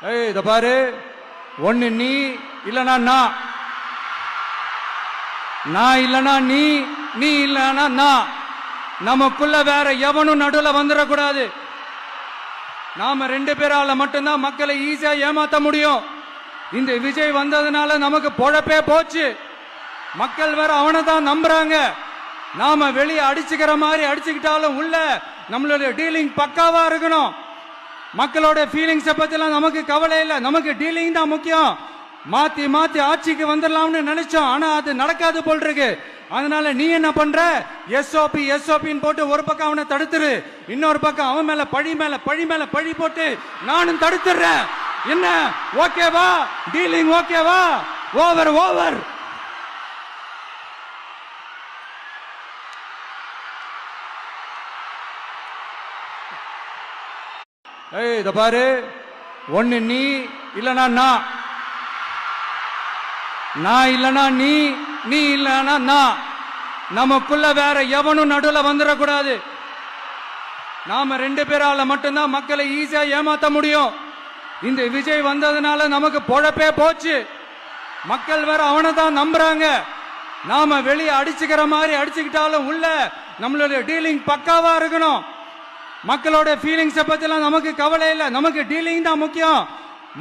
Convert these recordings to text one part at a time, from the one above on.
இத பாரு, ஒண்ணு நீ இல்லனா நான் இல்லனா நீ, நீ இல்லனா நான். நமக்குள்ள வேற எவனும் நடுவுல வந்துடக்கூடாது. நாம 2 பேரால மட்டும்தான் மக்களை ஈஸியா ஏமாத்த முடியும். இந்த விஜய் வந்ததுனால நமக்கு பொழப்பே போச்சு. மக்கள் வேற அவனை தான் நம்புறாங்க. நாம வெளியே அடிச்சுக்கிற மாதிரி அடிச்சுக்கிட்டாலும் உள்ள நம்மளுடைய டீலிங் பக்காவா இருக்கணும். மக்களோட ஃபீலிங்ஸை பத்திலாம் நமக்கு கவலை இல்லை. நமக்கு டீலிங் தான் முக்கியம். மாத்தி மாத்தி ஆட்சிக்கு வந்துடலாம்னு நினைச்சோம், ஆனா அது நடக்காது போல் இருக்கு. அதனால நீ என்ன பண்ற? எஸ்ஓபி எஸ்ஓபின்னு போட்டு ஒரு பக்கம் அவனை தடுத்துரு, இன்னொரு பக்கம் அவன் மேல பழி மேல பழி மேல பழி போட்டு நானும் தடுத்துறேன். என்ன ஓகேவா? டீலிங் ஓகேவா? Over over. இத பாரு, ஒண்ணு நீ இல்லனா நான் இல்லனா நீ, நீ இல்லனா நான். நமக்குள்ள வேற எவனும் நடுவுல வந்துடக்கூடாது. நாம 2 பேரால மட்டும்தான் மக்களை ஈஸியா ஏமாத்த முடியும். இந்த விஜய் வந்ததுனால நமக்கு பொழப்பே போச்சு. மக்கள் வேற அவனை தான் நம்புறாங்க. நாம வெளியே அடிச்சுக்கிற மாதிரி அடிச்சுக்கிட்டாலும் உள்ள நம்மளுடைய டீலிங் பக்காவா இருக்கணும். மக்களோட ஃபீலிங்ஸை பத்திலாம் நமக்கு கவலை இல்லை. நமக்கு டீலிங் தான் முக்கியம்.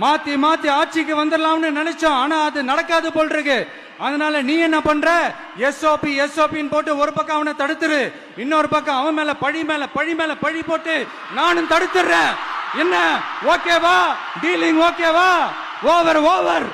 மாத்தி மாத்தி ஆட்சிக்கு வந்துடலாம்னு நினைச்சோம், ஆனா அது நடக்காது போல் இருக்கு. அதனால நீ என்ன பண்ற? எஸ்ஓபி எஸ்ஓபின்னு போட்டு ஒரு பக்கம் அவனை தடுத்துரு, இன்னொரு பக்கம் அவன் மேல பழி மேல பழி மேல பழி போட்டு நானும் தடுத்துறேன். என்ன ஓகேவா? டீலிங் ஓகேவா? Over over.